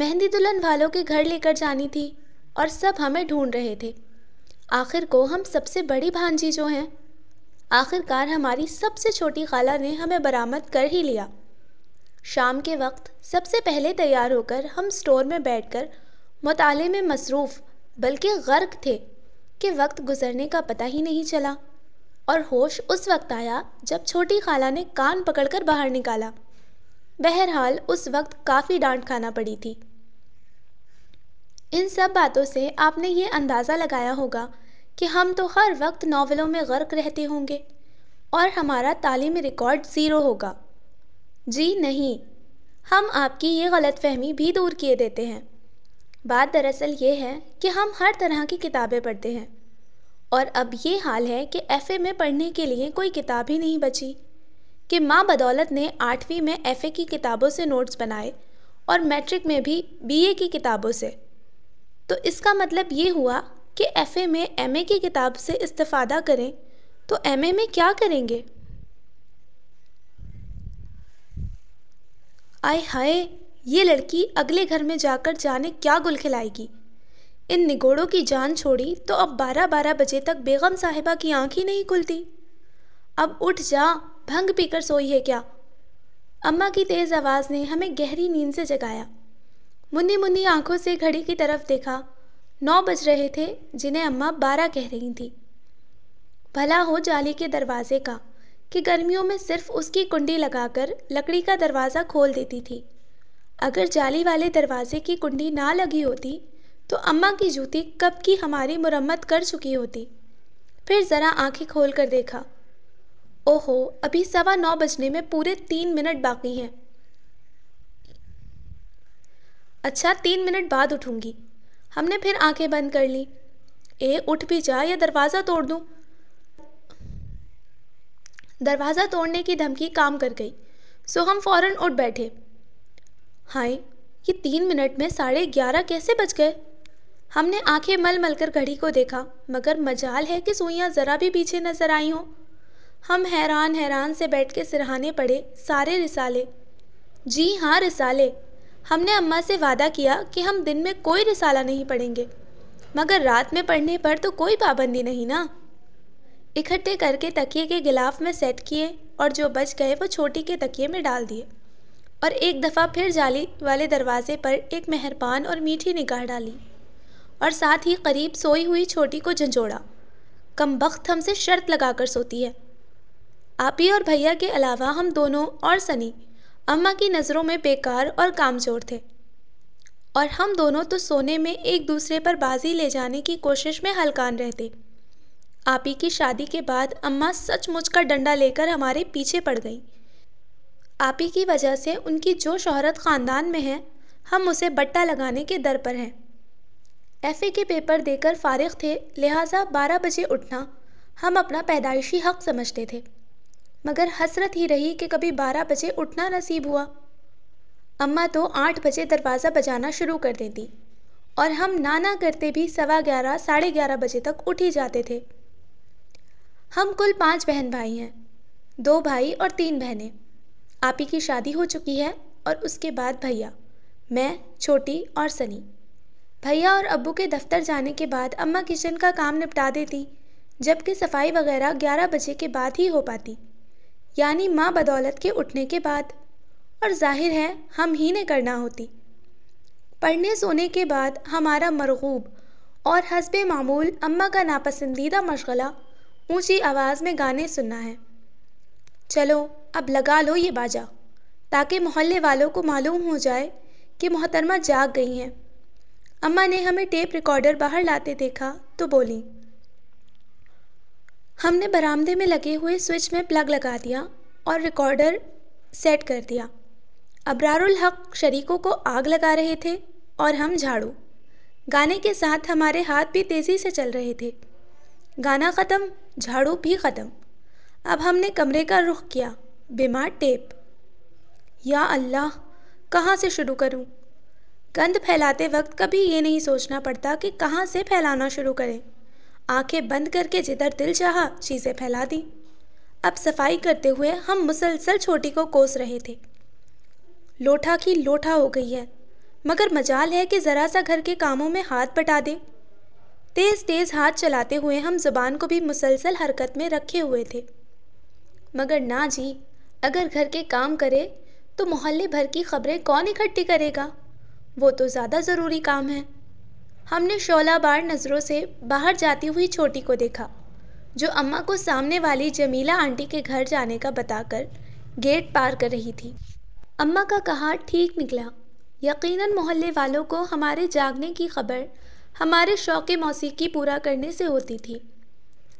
مہندی دلہن والوں کے گھر لے کر جانی تھی اور سب ہمیں ڈھونڈ رہے تھے۔ آخر کو ہم سب سے بڑی بھانجی جو ہیں، آخر کار ہماری سب سے چھوٹی خالہ نے ہمیں برآمد کر ہی لیا۔ شام کے وقت سب سے پہلے تیار ہو کر ہم اسٹور میں بیٹھ کر مطالعے میں مصروف بلکہ غرق تھے کہ وقت گزرنے کا پتہ ہی نہیں چلا، اور ہوش اس وقت آیا جب چھوٹی خالہ نے کان پکڑ کر باہر نکالا۔ بہرحال اس وقت کافی ڈانٹ کھانا پڑی تھی۔ ان سب باتوں سے آپ نے یہ اندازہ لگایا ہوگا کہ ہم تو ہر وقت ناولوں میں غرق رہتے ہوں گے اور ہمارا تعلیمی ریکارڈ 0 ہوگا۔ جی نہیں، ہم آپ کی یہ غلط فہمی بھی دور کیے دیتے ہیں۔ بات دراصل یہ ہے کہ ہم ہر طرح کی کتابیں پڑھتے ہیں، اور اب یہ حال ہے کہ ایف اے میں پڑھنے کے لیے کوئی کتاب ہی نہیں بچی کہ ماں بدولت نے 8ویں میں ایف اے کی کتابوں سے نوٹس بنائے اور میٹرک میں بھی بی اے کی کتابوں سے۔ تو اس کا مطلب یہ ہوا کہ ایف اے میں ایم اے کی کتاب سے استفادہ کریں تو ایم اے میں کیا کریں گے؟ آئے ہائے، یہ لڑکی اگلے گھر میں جا کر جانے کیا گل کھلائے گی۔ ان نگوڑوں کی جان چھوڑی تو اب 12 بجے تک بیگم صاحبہ کی آنکھ ہی نہیں کھلتی۔ اب اٹھ جا، بھنگ پی کر سوئی ہے کیا؟ اماں کی تیز آواز نے ہمیں گہری نیند سے جگایا۔ منی منی آنکھوں سے گھڑی کی طرف دیکھا۔ 9 بج رہے تھے جنہیں اماں 12 کہہ رہی تھیں۔ بھلا ہو جالی کے دروازے کا کہ گرمیوں میں صرف اس کی کنڈی لگا کر لکڑی کا دروازہ کھول دیتی تھی۔ اگر جالی والے دروازے کی کنڈی نہ لگی ہوتی تو اماں کی جوتی کب کی ہماری مرمت کر چکی ہوتی۔ پھر ذرا آنکھیں کھول کر دیکھا، اوہو، ابھی 9:15 بجنے میں پورے 3 منٹ باقی ہیں۔ اچھا، 3 منٹ بعد اٹھوں گی۔ ہم نے پھر آنکھیں بند کر لیں۔ اٹھ بھی جا یا دروازہ توڑ دوں۔ دروازہ توڑنے کی دھمکی کام کر گئی، سو ہم فوراً اٹھ بیٹھے۔ ہائے، یہ 3 منٹ میں 11:30 کیسے بج گئے؟ ہم نے آنکھیں مل مل کر گھڑی کو دیکھا، مگر مجال ہے کہ سوئیاں ذرا بھی پیچھے نظر آئی ہوں۔ ہم حیران سے بیٹھ کے سرہانے پڑے سارے رسالے۔ جی ہاں، رسالے۔ ہم نے اماں سے وعدہ کیا کہ ہم دن میں کوئی رسالہ نہیں پڑھیں گے، مگر رات میں پڑھنے پر تو کوئی پابندی نہیں نا۔ اکٹھے کر کے تکیے کے غلاف میں سیٹ کیے اور جو بچ گئے وہ چھوٹی کے تکیے میں ڈال دیے، اور ایک دفعہ پھر جالی والے دروازے پر ایک مہربان اور میٹھی نگاہ ڈالی، اور ساتھ ہی قریب سوئی ہوئی چھوٹی کو جھنجھوڑا۔ کم بخت ہم سے شرط لگا کر سوتی ہے۔ آپی اور بھیا کے علاوہ ہم دونوں اور سنی اماں کی نظروں میں بیکار اور کامچور تھے، اور ہم دونوں تو سونے میں ایک دوسرے پر بازی لے جانے کی کوشش میں ہلکان رہتے۔ آپی کی شادی کے بعد اماں سچ مچ کا ڈنڈا لے کر ہمارے پیچھے پڑ گئیں۔ آپی کی وجہ سے ان کی جو شہرت خاندان میں ہے، ہم اسے بٹا لگانے کے در پر ہیں۔ ایف اے کے پیپر دے کر فارغ تھے، لہٰذا 12 بجے اٹھنا ہم اپنا پیدائشی حق سمجھتے تھے، مگر حسرت ہی رہی کہ کبھی 12 بجے اٹھنا نصیب ہوا۔ اماں تو 8 بجے دروازہ بجانا شروع کر دیتی، اور ہم نانا کرتے بھی 11:15 11:30 بجے تک اٹھ ہی جاتے تھے۔ ہم کل 5 بہن بھائی ہیں، 2 بھائی اور 3 بہنیں۔ آپی کی شادی ہو چکی ہے، اور اس کے بعد بھیا، میں، چھوٹی اور سنی۔ بھیا اور ابو کے دفتر جانے کے بعد اماں کچن کا کام نپٹا دیتی، جبکہ صفائی وغیرہ 11 بجے کے بعد ہی ہو پاتی، یعنی ماں بدولت کے اٹھنے کے بعد، اور ظاہر ہے ہم ہی نے کرنا ہوتی۔ پڑھنے سونے کے بعد ہمارا مرغوب اور حسب معمول اماں کا ناپسندیدہ مشغلہ اونچی آواز میں گانے سننا ہے۔ چلو اب لگا لو یہ باجا، تاکہ محلے والوں کو معلوم ہو جائے کہ محترمہ جاگ گئی ہیں۔ اماں نے ہمیں ٹیپ ریکارڈر باہر لاتے دیکھا تو بولیں۔ ہم نے برآمدے میں لگے ہوئے سوئچ میں پلگ لگا دیا اور ریکارڈر سیٹ کر دیا۔ ابرار الحق شریکوں کو آگ لگا رہے تھے اور ہم جھاڑو۔ گانے کے ساتھ ہمارے ہاتھ بھی تیزی سے چل رہے تھے۔ گانا ختم، جھاڑو بھی ختم۔ اب ہم نے کمرے کا رخ کیا، بیمار ٹیپ۔ یا اللہ، کہاں سے شروع کروں؟ گند پھیلاتے وقت کبھی یہ نہیں سوچنا پڑتا کہ کہاں سے پھیلانا شروع کریں۔ آنکھیں بند کر کے جدھر دل چاہا چیزیں پھیلا دی۔ اب صفائی کرتے ہوئے ہم مسلسل چھوٹی کو کوس رہے تھے۔ لوٹا کی لوٹا ہو گئی ہے، مگر مجال ہے کہ ذرا سا گھر کے کاموں میں ہاتھ بٹا دے۔ تیز تیز ہاتھ چلاتے ہوئے ہم زبان کو بھی مسلسل حرکت میں رکھے ہوئے تھے، مگر نہ جی، اگر گھر کے کام کرے تو محلے بھر کی خبریں کون اکٹھی کرے گا؟ وہ تو زیادہ ضروری کام ہے۔ ہم نے شعلہ بار نظروں سے باہر جاتی ہوئی چھوٹی کو دیکھا، جو اماں کو سامنے والی جمیلہ آنٹی کے گھر جانے کا بتا کر گیٹ پار کر رہی تھی۔ اماں کا کہا ٹھیک نکلا، یقیناً محلے والوں کو ہمارے جاگنے کی خبر ہمارے شوق موسیقی پورا کرنے سے ہوتی تھی۔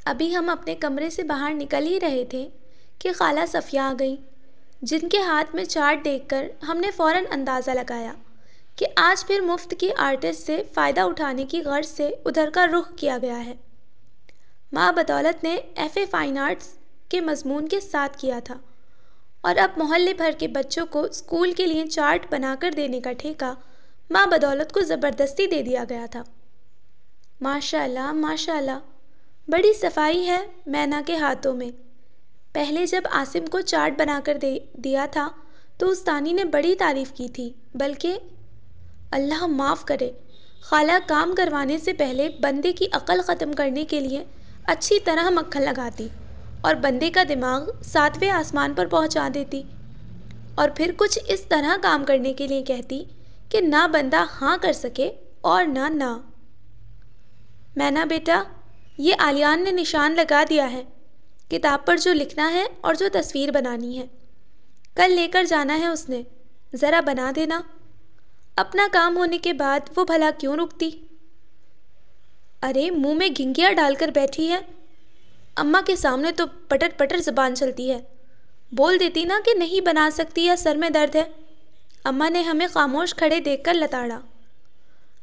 ابھی ہم اپنے کمرے سے باہر نکل ہی رہے تھے کہ خالہ صفیہ آ گئیں، جن کے ہاتھ میں چارٹ دیکھ کر ہم نے فوراً اندازہ لگایا کہ آج پھر مفت کی آرٹسٹ سے فائدہ اٹھانے کی غرض سے ادھر کا رخ کیا گیا ہے۔ ماں بدولت نے FA فائن آرٹس کے مضمون کے ساتھ کیا تھا، اور اب محلے بھر کے بچوں کو اسکول کے لیے چارٹ بنا کر دینے کا ٹھیکہ ماں بدولت کو زبردستی دے دیا گیا تھا۔ ماشاءاللہ ماشاءاللہ، بڑی صفائی ہے مینا کے ہاتھوں میں۔ پہلے جب عاصم کو چارٹ بنا کر دیا تھا تو استانی نے بڑی تعریف کی تھی، بلکہ اللہ معاف کرے، خالہ کام کروانے سے پہلے بندے کی عقل ختم کرنے کے لیے اچھی طرح مکھن لگاتی اور بندے کا دماغ 7ویں آسمان پر پہنچا دیتی، اور پھر کچھ اس طرح کام کرنے کے لیے کہتی کہ نہ بندہ ہاں کر سکے اور نہ۔ مینا بیٹا، یہ آلیان نے نشان لگا دیا ہے، کتاب پر جو لکھنا ہے اور جو تصویر بنانی ہے، کل لے کر جانا ہے اس نے، ذرا بنا دینا۔ اپنا کام ہونے کے بعد وہ بھلا کیوں رکتی؟ ارے منہ میں گھنگیا ڈال کر بیٹھی ہے، اماں کے سامنے تو پٹر پٹر زبان چلتی ہے، بول دیتی نا کہ نہیں بنا سکتی یا سر میں درد ہے۔ اماں نے ہمیں خاموش کھڑے دیکھ کر لتاڑا۔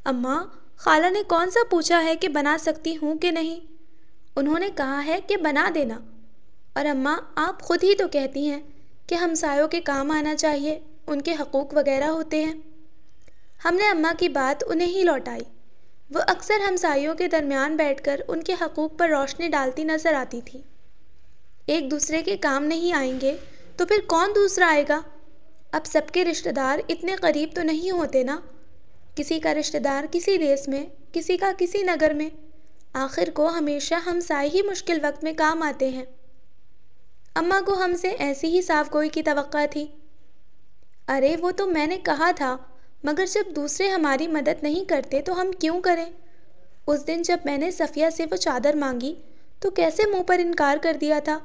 اماں، خالہ نے کون سا پوچھا ہے کہ بنا سکتی ہوں کہ نہیں؟ انہوں نے کہا ہے کہ بنا دینا، اور اماں آپ خود ہی تو کہتی ہیں کہ ہمسایوں کے کام آنا چاہیے، ان کے حقوق وغیرہ ہوتے ہیں۔ ہم نے اماں کی بات انہیں ہی لوٹائی۔ وہ اکثر ہمسایوں کے درمیان بیٹھ کر ان کے حقوق پر روشنی ڈالتی نظر آتی تھی۔ ایک دوسرے کے کام نہیں آئیں گے تو پھر کون دوسرا آئے گا؟ اب سب کے رشتہ دار اتنے قریب تو نہیں ہوتے نا، کسی کا رشتہ دار کسی دیس میں، کسی کا کسی نگر میں، آخر کو ہمیشہ ہمسائے ہی مشکل وقت میں کام آتے ہیں۔ اماں کو ہم سے ایسی ہی صاف گوئی کی توقع تھی۔ ارے وہ تو میں نے کہا تھا، مگر جب دوسرے ہماری مدد نہیں کرتے تو ہم کیوں کریں؟ اس دن جب میں نے صفیہ سے وہ چادر مانگی تو کیسے منہ پر انکار کر دیا تھا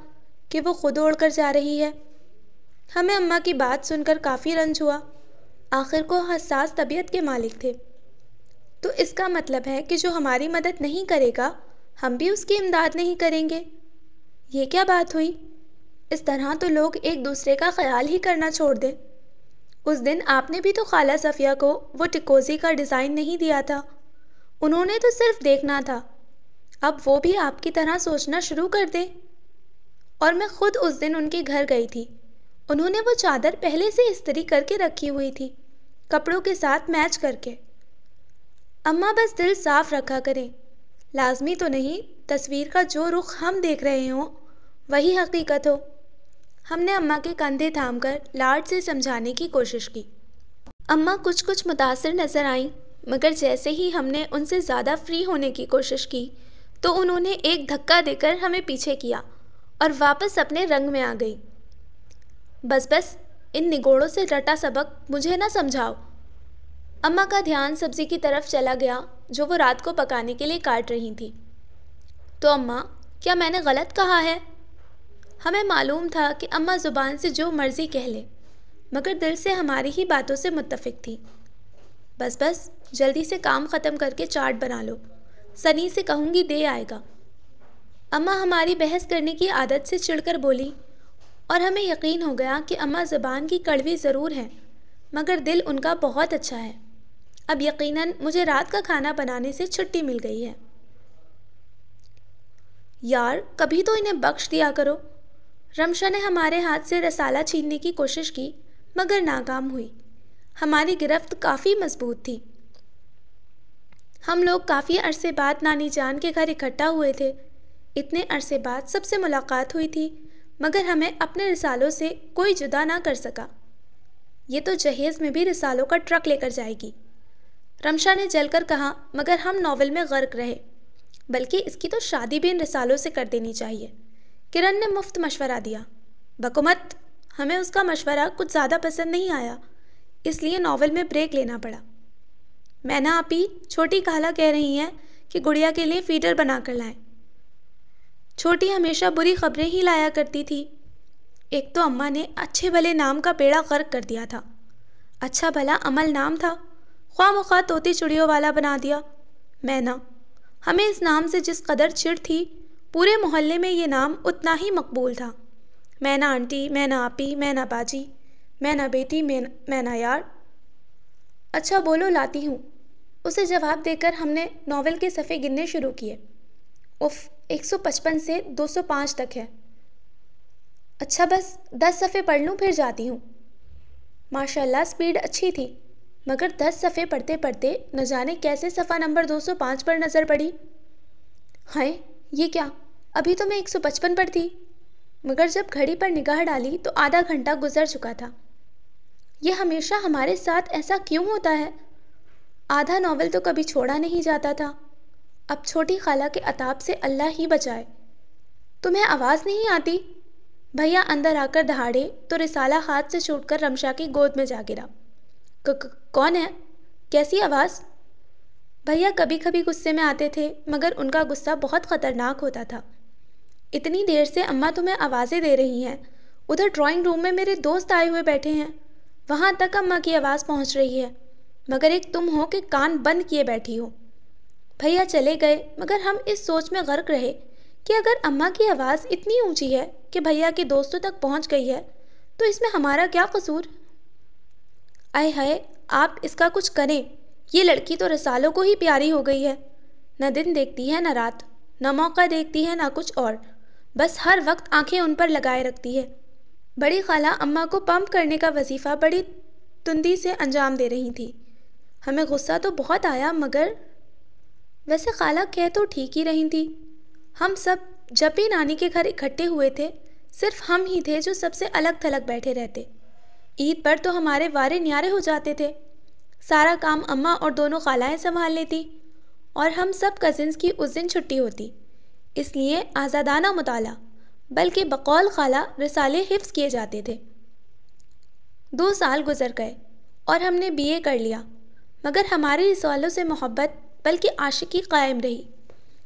کہ وہ خود اوڑھ کر جا رہی ہے۔ ہمیں اماں کی بات سن کر کافی رنج ہوا، آخر کو حساس طبیعت کے مالک تھے۔ تو اس کا مطلب ہے کہ جو ہماری مدد نہیں کرے گا ہم بھی اس کی امداد نہیں کریں گے؟ یہ کیا بات ہوئی؟ اس طرح تو لوگ ایک دوسرے کا خیال ہی کرنا چھوڑ دیں۔ اس دن آپ نے بھی تو خالہ صفیہ کو وہ ٹکوزی کا ڈیزائن نہیں دیا تھا، انہوں نے تو صرف دیکھنا تھا۔ اب وہ بھی آپ کی طرح سوچنا شروع کر دیں۔ اور میں خود اس دن ان کے گھر گئی تھی، انہوں نے وہ چادر پہلے سے استری کر کے رکھی ہوئی تھی، کپڑوں کے ساتھ میچ کر کے۔ اماں بس دل صاف رکھا کریں، لازمی تو نہیں تصویر کا جو رخ ہم دیکھ رہے ہوں وہی حقیقت ہو۔ ہم نے اماں کے کندھے تھام کر لاڈ سے سمجھانے کی کوشش کی۔ اماں کچھ متاثر نظر آئیں، مگر جیسے ہی ہم نے ان سے زیادہ فری ہونے کی کوشش کی تو انہوں نے ایک دھکا دے کر ہمیں پیچھے کیا اور واپس اپنے رنگ میں آ گئی۔ بس ان نگوڑوں سے رٹا سبق مجھے نہ سمجھاؤ۔ اماں کا دھیان سبزی کی طرف چلا گیا جو وہ رات کو پکانے کے لیے کاٹ رہی تھی۔ تو اماں، کیا میں نے غلط کہا ہے؟ ہمیں معلوم تھا کہ اماں زبان سے جو مرضی کہہ لے، مگر دل سے ہماری ہی باتوں سے متفق تھی۔ بس جلدی سے کام ختم کر کے چارٹ بنا لو، سنی سے کہوں گی دے آئے گا۔ اماں ہماری بحث کرنے کی عادت سے چڑھ کر بولی، اور ہمیں یقین ہو گیا کہ اماں زبان کی کڑوی ضرور ہیں مگر دل ان کا بہت اچھا ہے۔ اب یقیناً مجھے رات کا کھانا بنانے سے چھٹی مل گئی ہے۔ یار کبھی تو انہیں بخش دیا کرو۔ رمشا نے ہمارے ہاتھ سے رسالہ چھیننے کی کوشش کی مگر ناکام ہوئی۔ ہماری گرفت کافی مضبوط تھی۔ ہم لوگ کافی عرصے بعد نانی جان کے گھر اکٹھا ہوئے تھے۔ اتنے عرصے بعد سب سے ملاقات ہوئی تھی مگر ہمیں اپنے رسالوں سے کوئی جدا نہ کر سکا۔ یہ تو جہیز میں بھی رسالوں کا ٹرک لے کر جائے گی۔ رمشا نے جل کر کہا، مگر ہم ناول میں غرق رہے، بلکہ اس کی تو شادی بھی ان رسالوں سے کر دینی چاہیے۔ کرن نے مفت مشورہ دیا۔ بکمت، ہمیں اس کا مشورہ کچھ زیادہ پسند نہیں آیا، اس لیے ناول میں بریک لینا پڑا۔ مینا آپی، چھوٹی خالہ کہہ رہی ہیں کہ گڑیا کے لیے فیڈر بنا کر لائیں۔ چھوٹی ہمیشہ بری خبریں ہی لایا کرتی تھی۔ ایک تو اماں نے اچھے بھلے نام کا بیڑا غرق کر دیا تھا۔ اچھا بھلا عمل نام تھا، خواہ مخواہ طوطی چڑیوں والا بنا دیا۔ مینا، ہمیں اس نام سے جس قدر چڑ تھی، پورے محلے میں یہ نام اتنا ہی مقبول تھا۔ مینا آنٹی، مینا آپی، مینا باجی، مینا بیٹی، مینا یار۔ اچھا بولو، لاتی ہوں، اسے جواب دے کر ہم نے ناول کے صفحے گننے شروع کیے۔ اف، 155 سے 205 تک ہے۔ اچھا بس 10 صفحے پڑھ لوں پھر جاتی ہوں۔ ماشاءاللہ سپیڈ اچھی تھی، مگر 10 صفحے پڑھتے پڑھتے نہ جانے کیسے صفحہ نمبر 205 پر نظر پڑی۔ ہائے، یہ کیا، ابھی تو میں 155 پر تھی۔ مگر جب گھڑی پر نگاہ ڈالی تو آدھا گھنٹہ گزر چکا تھا۔ یہ ہمیشہ ہمارے ساتھ ایسا کیوں ہوتا ہے؟ آدھا ناول تو کبھی چھوڑا نہیں جاتا تھا۔ اب چھوٹی خالہ کے عطاب سے اللہ ہی بچائے۔ تمہیں آواز نہیں آتی؟ بھیا اندر آ کر دہاڑے تو رسالہ ہاتھ سے چھوٹ کر رمشا کی گود میں جا گرا۔ کون ہے؟ کیسی آواز؟ بھیا کبھی کبھی غصے میں آتے تھے، مگر ان کا غصہ بہت خطرناک ہوتا تھا۔ اتنی دیر سے اماں تمہیں آوازیں دے رہی ہیں، ادھر ڈرائنگ روم میں میرے دوست آئے ہوئے بیٹھے ہیں، وہاں تک اماں کی آواز پہنچ رہی ہے، مگر ایک تم ہو کہ کان بند کیے بیٹھی ہو۔ بھیا چلے گئے، مگر ہم اس سوچ میں غرق رہے کہ اگر اماں کی آواز اتنی اونچی ہے کہ بھیا کے دوستوں تک پہنچ گئی ہے تو اس میں ہمارا کیا قصور؟ آئے ہائے، آپ اس کا کچھ کریں، یہ لڑکی تو رسالوں کو ہی پیاری ہو گئی ہے، نہ دن دیکھتی ہے نہ رات، نہ موقع دیکھتی ہے نہ کچھ اور، بس ہر وقت آنکھیں ان پر لگائے رکھتی ہے۔ بڑی خالہ اماں کو پمپ کرنے کا وظیفہ بڑی تندی سے انجام دے رہی تھی۔ ہمیں غصہ تو بہت آیا، مگر ویسے خالہ کہہ تو ٹھیک ہی رہی تھی۔ ہم سب جب بھی نانی کے گھر اکٹھے ہوئے تھے، صرف ہم ہی تھے جو سب سے الگ تھلگ بیٹھے رہتے۔ عید پر تو ہمارے وارے نیارے ہو جاتے تھے، سارا کام اماں اور دونوں خالائیں سنبھال لیتی، اور ہم سب کزنز کی اس دن چھٹی ہوتی، اس لیے آزادانہ مطالعہ، بلکہ بقول خالہ رسالے حفظ کیے جاتے تھے۔ 2 سال گزر گئے اور ہم نے BA کر لیا، مگر ہماری رسالوں سے محبت بلکہ عاشقی قائم رہی،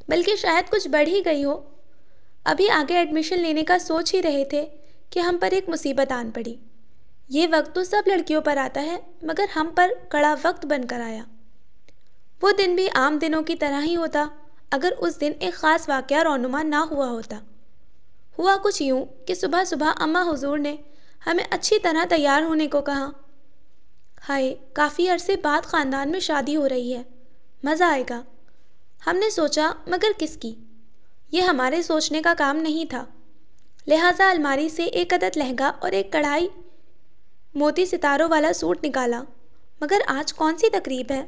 بلکہ شاید کچھ بڑھ ہی گئی ہو۔ ابھی آگے ایڈمیشن لینے کا سوچ ہی رہے تھے کہ ہم پر ایک مصیبت آن پڑی۔ یہ وقت تو سب لڑکیوں پر آتا ہے، مگر ہم پر کڑا وقت بن کر آیا۔ وہ دن بھی عام دنوں کی طرح ہی ہوتا اگر اس دن ایک خاص واقعہ رونما نہ ہوا ہوتا۔ ہوا کچھ یوں کہ صبح صبح اماں حضور نے ہمیں اچھی طرح تیار ہونے کو کہا۔ ہائے، کافی عرصے بعد خاندان میں شادی ہو رہی ہے، مزہ آئے گا۔ ہم نے سوچا، مگر کس کی؟ یہ ہمارے سوچنے کا کام نہیں تھا، لہٰذا الماری سے ایک عدد لہنگا اور ایک کڑھائی موتی ستاروں والا سوٹ نکالا۔ مگر آج کون سی تقریب ہے؟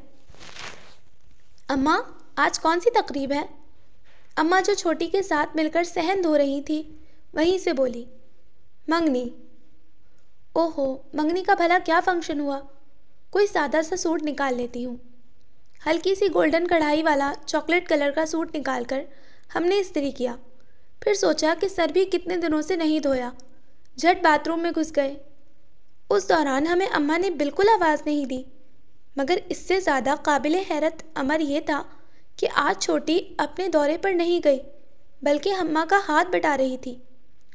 اماں، آج کون سی تقریب ہے؟ اماں جو چھوٹی کے ساتھ مل کر صحن دھو رہی تھی، وہیں سے بولی، منگنی۔ اوہو، منگنی کا بھلا کیا فنکشن ہوا؟ کوئی سادہ سا سوٹ نکال لیتی ہوں۔ ہلکی سی گولڈن کڑھائی والا چاکلیٹ کلر کا سوٹ نکال کر ہم نے استری کیا، پھر سوچا کہ سر بھی کتنے دنوں سے نہیں دھویا، جھٹ باتھ روم میں گھس گئے۔ اس دوران ہمیں اماں نے بالکل آواز نہیں دی، مگر اس سے زیادہ قابل حیرت امر یہ تھا کہ آج چھوٹی اپنے دورے پر نہیں گئی، بلکہ اماں کا ہاتھ بٹا رہی تھی،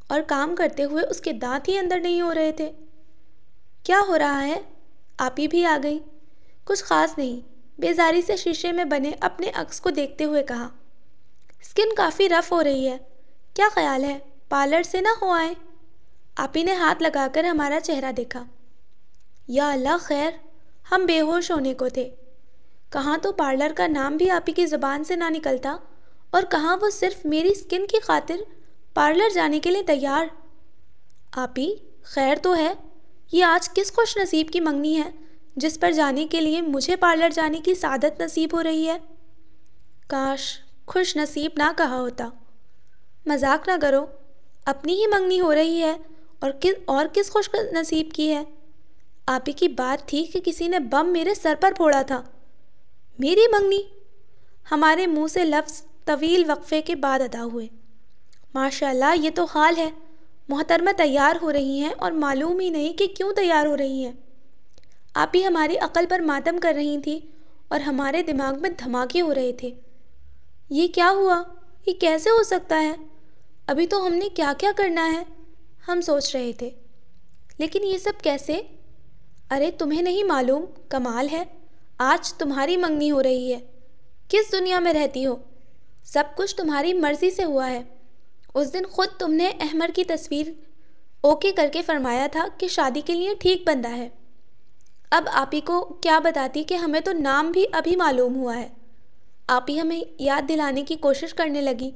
اور کام کرتے ہوئے اس کے دانت ہی اندر نہیں ہو رہے تھے۔ کیا ہو رہا ہے؟ آپی بھی آ گئی۔ کچھ خاص نہیں، بیزاری سے شیشے میں بنے اپنے عکس کو دیکھتے ہوئے کہا، اسکن کافی رف ہو رہی ہے، کیا خیال ہے پارلر سے نہ ہو آئے؟ آپی نے ہاتھ لگا کر ہمارا چہرہ دیکھا۔ یا اللہ خیر، ہم بے ہوش ہونے کو تھے۔ کہاں تو پارلر کا نام بھی آپی کی زبان سے نہ نکلتا، اور کہاں وہ صرف میری اسکن کی خاطر پارلر جانے کے لیے تیار۔ آپی، خیر تو ہے؟ یہ آج کس خوش نصیب کی منگنی ہے جس پر جانے کے لیے مجھے پارلر جانے کی سعادت نصیب ہو رہی ہے؟ کاش خوش نصیب نہ کہا ہوتا۔ مذاق نہ کرو، اپنی ہی منگنی ہو رہی ہے، اور کس خوش نصیب کی ہے؟ آپی کی بات تھی کہ کسی نے بم میرے سر پر پھوڑا تھا۔ میری منگنی؟ ہمارے منہ سے لفظ طویل وقفے کے بعد ادا ہوئے۔ ماشاءاللہ، یہ تو حال ہے۔ محترمہ تیار ہو رہی ہیں اور معلوم ہی نہیں کہ کیوں تیار ہو رہی ہیں۔ آپ ہی ہماری عقل پر ماتم کر رہی تھیں اور ہمارے دماغ میں دھماکے ہو رہے تھے۔ یہ کیا ہوا؟ یہ کیسے ہو سکتا ہے؟ ابھی تو ہم نے کیا کیا کرنا ہے، ہم سوچ رہے تھے۔ لیکن یہ سب کیسے؟ ارے تمہیں نہیں معلوم؟ کمال ہے، آج تمہاری منگنی ہو رہی ہے۔ کس دنیا میں رہتی ہو؟ سب کچھ تمہاری مرضی سے ہوا ہے۔ اس دن خود تم نے احمر کی تصویر اوکے کر کے فرمایا تھا کہ شادی کے لیے ٹھیک بندہ ہے۔ اب آپ ہی کو کیا بتاتی کہ ہمیں تو نام بھی ابھی معلوم ہوا ہے۔ آپ ہی ہمیں یاد دلانے کی کوشش کرنے لگی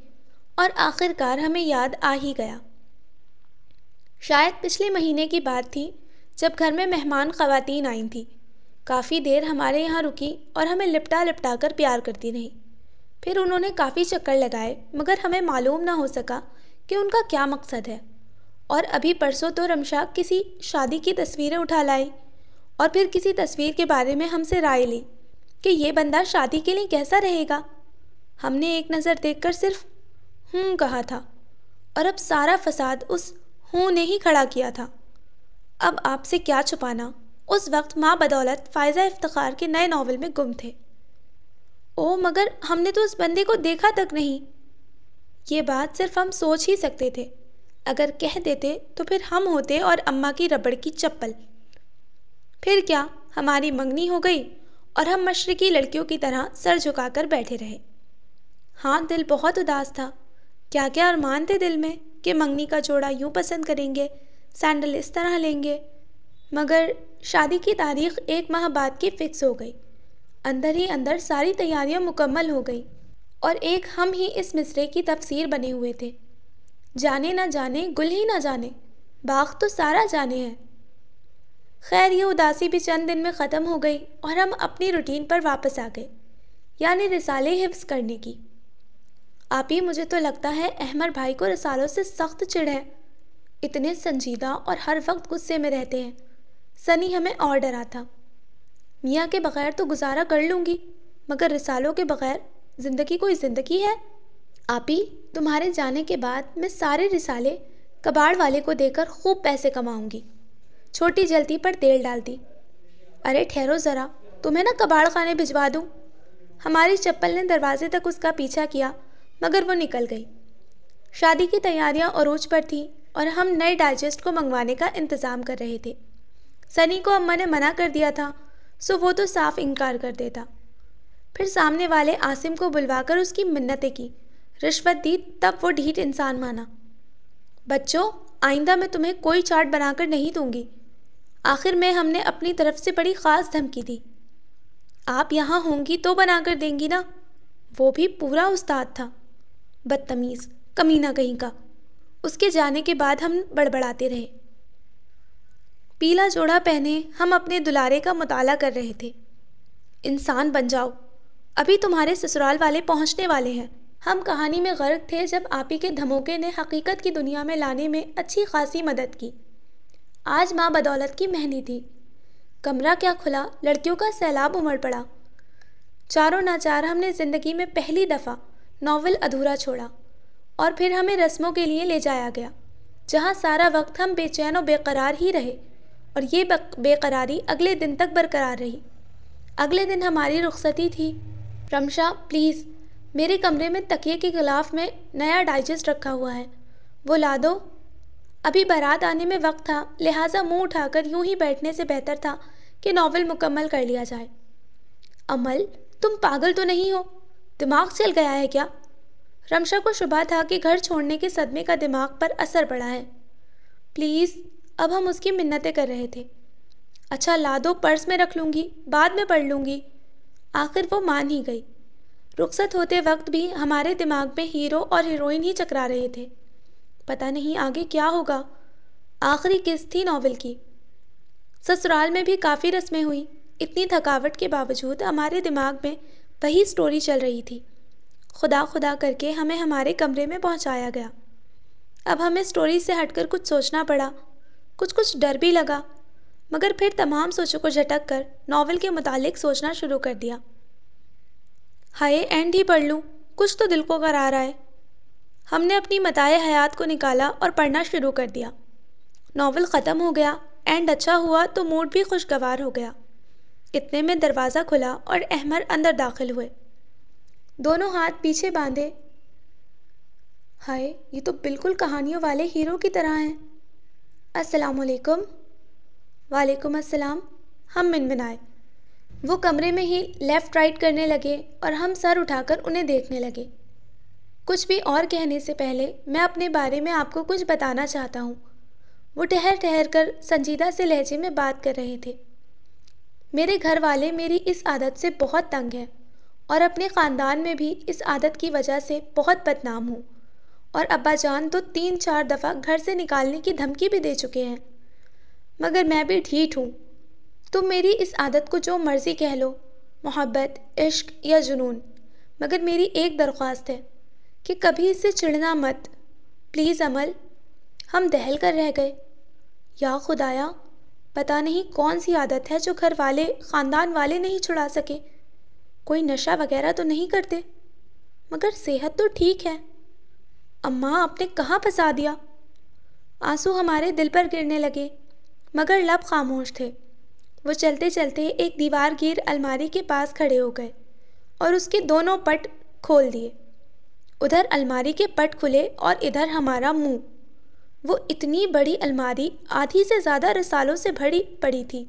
اور آخر کار ہمیں یاد آ ہی گیا۔ شاید پچھلے مہینے کی بات تھی جب گھر میں مہمان خواتین آئی تھیں۔ کافی دیر ہمارے یہاں رکی اور ہمیں لپٹا لپٹا کر پیار کرتی رہیں۔ پھر انہوں نے کافی چکر لگائے مگر ہمیں معلوم نہ ہو سکا کہ ان کا کیا مقصد ہے۔ اور ابھی پرسوں تو رمشا کسی شادی کی تصویریں اٹھا لائی اور پھر کسی تصویر کے بارے میں ہم سے رائے لی کہ یہ بندہ شادی کے لیے کیسا رہے گا۔ ہم نے ایک نظر دیکھ کر صرف ہوں کہا تھا اور اب سارا فساد اس ہوں نے ہی کھڑا کیا تھا۔ اب آپ سے کیا چھپانا، اس وقت ماں بدولت فائزہ افتخار کے نئے ناول میں گم تھے۔ او مگر ہم نے تو اس بندے کو دیکھا تک نہیں۔ یہ بات صرف ہم سوچ ہی سکتے تھے، اگر کہہ دیتے تو پھر ہم ہوتے اور اماں کی ربڑ کی چپل۔ پھر کیا، ہماری منگنی ہو گئی اور ہم مشرقی لڑکیوں کی طرح سر جھکا کر بیٹھے رہے۔ ہاں، دل بہت اداس تھا۔ کیا کیا ارمان تھے دل میں کہ منگنی کا جوڑا یوں پسند کریں گے، سینڈل اس طرح لیں گے۔ مگر شادی کی تاریخ 1 ماہ بعد کی فکس ہو گئی۔ اندر ہی اندر ساری تیاریاں مکمل ہو گئی اور ایک ہم ہی اس مصرعے کی تفسیر بنے ہوئے تھے۔ جانے نہ جانے، گل ہی نہ جانے، باغ تو سارا جانے ہے۔ خیر، یہ اداسی بھی چند دن میں ختم ہو گئی اور ہم اپنی روٹین پر واپس آ گئے، یعنی رسالے حفظ کرنے کی۔ آپ ہی، مجھے تو لگتا ہے احمر بھائی کو رسالوں سے سخت چڑ ہے۔ اتنے سنجیدہ اور ہر وقت غصے میں رہتے ہیں۔ سنی ہمیں اور ڈرا تھا۔ میاں کے بغیر تو گزارا کر لوں گی مگر رسالوں کے بغیر زندگی کوئی زندگی ہے؟ آپ ہی، تمہارے جانے کے بعد میں سارے رسالے کباڑ والے کو دے کر خوب پیسے کماؤں گی۔ چھوٹی جلتی پر تیل ڈالتی۔ ارے ٹھہرو ذرا، تمہیں نہ کباڑ خانے بھجوا دوں۔ ہماری چپل نے دروازے تک اس کا پیچھا کیا مگر وہ نکل گئی۔ شادی کی تیاریاں عروج پر تھیں اور ہم نئے ڈائجسٹ کو منگوانے کا انتظام کر رہے تھے۔ سنی کو اماں نے منع کر دیا تھا سو وہ تو صاف انکار کر دیتا۔ پھر سامنے والے عاصم کو بلوا کر اس کی منتیں کی، رشوت دی، تب وہ ڈھیٹ انسان مانا۔ بچوں، آئندہ میں تمہیں کوئی چاٹ بنا کر نہیں دوں گی۔ آخر میں ہم نے اپنی طرف سے بڑی خاص دھمکی دی۔ آپ یہاں ہوں گی تو بنا کر دیں گی نا؟ وہ بھی پورا استاد تھا۔ بدتمیز کمینہ کہیں کا۔ اس کے جانے کے بعد ہم بڑبڑاتے رہے۔ پیلا جوڑا پہنے ہم اپنے دلارے کا مطالعہ کر رہے تھے۔ انسان بن جاؤ، ابھی تمہارے سسرال والے پہنچنے والے ہیں۔ ہم کہانی میں غرق تھے جب آپی کے دھموکے نے حقیقت کی دنیا میں لانے میں اچھی خاصی مدد کی۔ آج ماں بدولت کی مہندی تھی۔ کمرہ کیا کھلا، لڑکیوں کا سیلاب امڑ پڑا۔ چاروں ناچار ہم نے زندگی میں پہلی دفعہ ناول ادھورا چھوڑا اور پھر ہمیں رسموں کے لیے لے جایا گیا، جہاں سارا وقت ہم بے چین و بے قرار ہی رہے اور یہ بے قراری اگلے دن تک برقرار رہی۔ اگلے دن ہماری رخصتی تھی۔ رمشا، پلیز، میرے کمرے میں تکیے کے غلاف میں نیا ڈائجسٹ رکھا ہوا ہے، وہ لا دو۔ ابھی بارات آنے میں وقت تھا، لہٰذا منہ اٹھا کر یوں ہی بیٹھنے سے بہتر تھا کہ ناول مکمل کر لیا جائے۔ امل، تم پاگل تو نہیں ہو؟ دماغ چل گیا ہے کیا؟ رمشا کو شبہ تھا کہ گھر چھوڑنے کے صدمے کا دماغ پر اثر پڑا ہے۔ پلیز، اب ہم اس کی منتیں کر رہے تھے۔ اچھا لا دو، پرس میں رکھ لوں گی، بعد میں پڑھ لوں گی۔ آخر وہ مان ہی گئی۔ رخصت ہوتے وقت بھی ہمارے دماغ میں ہیرو اور ہیروئن ہی چکرا رہے تھے۔ پتہ نہیں آگے کیا ہوگا۔ آخری قسط تھی ناول کی۔ سسرال میں بھی کافی رسمیں ہوئیں۔ اتنی تھکاوٹ کے باوجود ہمارے دماغ میں وہی سٹوری چل رہی تھی۔ خدا خدا کر کے ہمیں ہمارے کمرے میں پہنچایا گیا۔ اب ہمیں سٹوری سے ہٹ کر کچھ سوچنا پڑا، کچھ ڈر بھی لگا، مگر پھر تمام سوچوں کو جھٹک کر ناول کے متعلق سوچنا شروع کر دیا۔ ہائے اینڈ ہی پڑھ لوں، کچھ تو دل کو کرا رہا ہے۔ ہم نے اپنی متاع حیات کو نکالا اور پڑھنا شروع کر دیا۔ ناول ختم ہو گیا، اینڈ اچھا ہوا تو موڈ بھی خوشگوار ہو گیا۔ اتنے میں دروازہ کھلا اور احمر اندر داخل ہوئے، دونوں ہاتھ پیچھے باندھے۔ ہائے، یہ تو بالکل کہانیوں والے ہیرو کی طرح ہیں۔ السلام علیکم۔ وعلیکم السلام، ہم منمنائے۔ وہ کمرے میں ہی لیفٹ رائٹ کرنے لگے اور ہم سر اٹھا کر انہیں دیکھنے لگے۔ کچھ بھی اور کہنے سے پہلے میں اپنے بارے میں آپ کو کچھ بتانا چاہتا ہوں۔ وہ ٹھہر کر سنجیدہ سے لہجے میں بات کر رہے تھے۔ میرے گھر والے میری اس عادت سے بہت تنگ ہیں اور اپنے خاندان میں بھی اس عادت کی وجہ سے بہت بدنام ہوں، اور ابا جان تو 3-4 دفعہ گھر سے نکالنے کی دھمکی بھی دے چکے ہیں، مگر میں بھی ڈھیٹ ہوں۔ تم میری اس عادت کو جو مرضی کہہ لو، محبت، عشق یا جنون، مگر میری ایک درخواست ہے کہ کبھی اس سے چڑھنا مت، پلیز عمل۔ ہم دہل کر رہ گئے۔ یا خدایا، پتہ نہیں کون سی عادت ہے جو گھر والے، خاندان والے نہیں چھڑا سکے۔ کوئی نشہ وغیرہ تو نہیں کرتے؟ مگر صحت تو ٹھیک ہے۔ اماں، آپ نے کہاں پھنسا دیا؟ آنسو ہمارے دل پر گرنے لگے، مگر لب خاموش تھے۔ وہ چلتے چلتے ایک دیوار گیر الماری کے پاس کھڑے ہو گئے اور اس کے دونوں پٹ کھول دیے۔ ادھر الماری کے پٹ کھلے اور ادھر ہمارا منہ۔ وہ اتنی بڑی الماری آدھی سے زیادہ رسالوں سے بھری پڑی تھی۔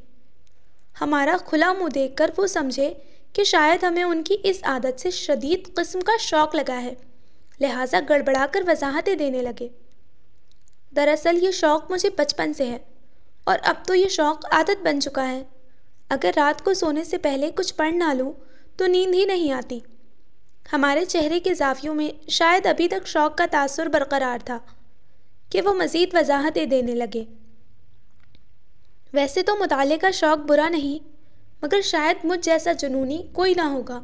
ہمارا کھلا منہ دیکھ کر وہ سمجھے کہ شاید ہمیں ان کی اس عادت سے شدید قسم کا شوق لگا ہے، لہٰذا گڑبڑا کر وضاحتیں دینے لگے۔ دراصل یہ شوق مجھے بچپن سے ہے، اور اب تو یہ شوق عادت بن چکا ہے۔ اگر رات کو سونے سے پہلے کچھ پڑھ نہ لوں تو نیند ہی نہیں آتی۔ ہمارے چہرے کے زاویوں میں شاید ابھی تک شوق کا تاثر برقرار تھا کہ وہ مزید وضاحتیں دینے لگے۔ ویسے تو مطالعے کا شوق برا نہیں، مگر شاید مجھ جیسا جنونی کوئی نہ ہوگا۔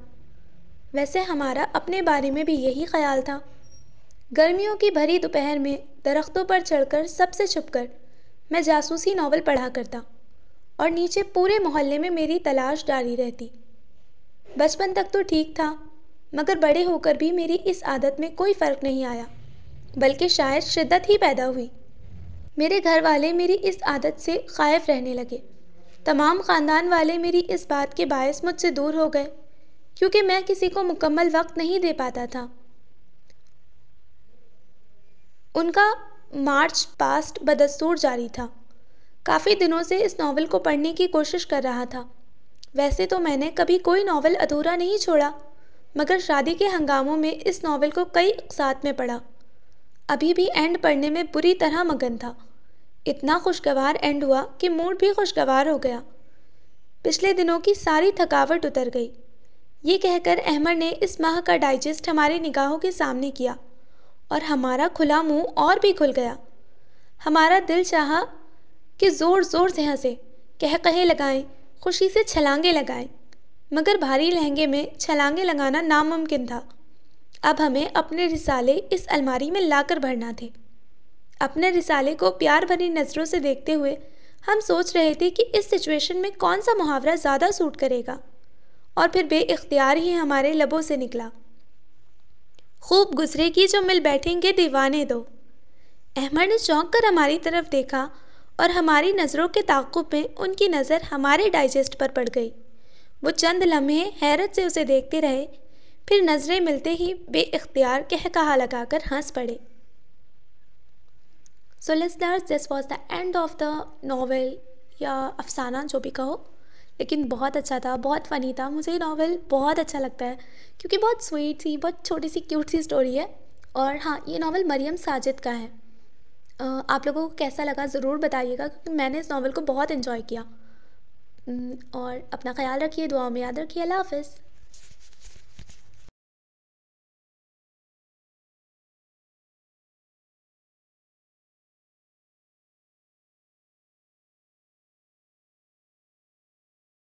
ویسے ہمارا اپنے بارے میں بھی یہی خیال تھا۔ گرمیوں کی بھری دوپہر میں درختوں پر چڑھ کر سب سے چھپ کر میں جاسوسی ناول پڑھا کرتا، اور نیچے پورے محلے میں میری تلاش جاری رہتی۔ بچپن تک تو ٹھیک تھا، مگر بڑے ہو کر بھی میری اس عادت میں کوئی فرق نہیں آیا، بلکہ شاید شدت ہی پیدا ہوئی۔ میرے گھر والے میری اس عادت سے خائف رہنے لگے۔ تمام خاندان والے میری اس بات کے باعث مجھ سے دور ہو گئے، کیونکہ میں کسی کو مکمل وقت نہیں دے پاتا تھا۔ ان کا مارچ پاسٹ بدستور جاری تھا۔ کافی دنوں سے اس ناول کو پڑھنے کی کوشش کر رہا تھا۔ ویسے تو میں نے کبھی کوئی ناول ادھورا نہیں چھوڑا، مگر شادی کے ہنگاموں میں اس ناول کو کئی اقساط میں پڑھا۔ ابھی بھی اینڈ پڑھنے میں بری طرح مگن تھا۔ اتنا خوشگوار اینڈ ہوا کہ موڈ بھی خوشگوار ہو گیا۔ پچھلے دنوں کی ساری تھکاوٹ اتر گئی۔ یہ کہہ کر احمد نے اس ماہ کا ڈائجسٹ ہماری نگاہوں کے سامنے کیا، اور ہمارا کھلا منہ اور بھی کھل گیا۔ ہمارا دل چاہا کہ زور زور سے ہنسے، قہقہے لگائیں، خوشی سے چھلانگیں لگائیں، مگر بھاری لہنگے میں چھلانگیں لگانا ناممکن تھا۔ اب ہمیں اپنے رسالے اس الماری میں لا کر بھرنا تھے۔ اپنے رسالے کو پیار بھری نظروں سے دیکھتے ہوئے ہم سوچ رہے تھے کہ اس سچویشن میں کون سا محاورہ زیادہ سوٹ کرے گا، اور پھر بے اختیار ہی ہمارے لبوں سے نکلا، خوب گزرے گی جو مل بیٹھیں گے دیوانے دو۔ احمد نے چونک کر ہماری طرف دیکھا، اور ہماری نظروں کے تعاقب میں ان کی نظر ہمارے ڈائجسٹ پر پڑ گئی۔ وہ چند لمحے حیرت سے اسے دیکھتے رہے، پھر نظریں ملتے ہی بے اختیار قہقہا لگا کر ہنس پڑے۔ So listeners, this was the end of the novel یا افسانہ جو بھی کہو، لیکن بہت اچھا تھا، بہت فنی تھا۔ مجھے یہ ناول بہت اچھا لگتا ہے کیونکہ بہت سویٹ سی، بہت چھوٹی سی کیوٹ سی سٹوری ہے۔ اور ہاں، یہ ناول مریم ساجد کا ہے۔ آپ لوگوں کو کیسا لگا ضرور بتائیے گا، کیونکہ میں نے اس ناول کو بہت انجوائے کیا۔ اور اپنا خیال رکھیے، دعاؤں میں یاد رکھیے۔ اللہ حافظ۔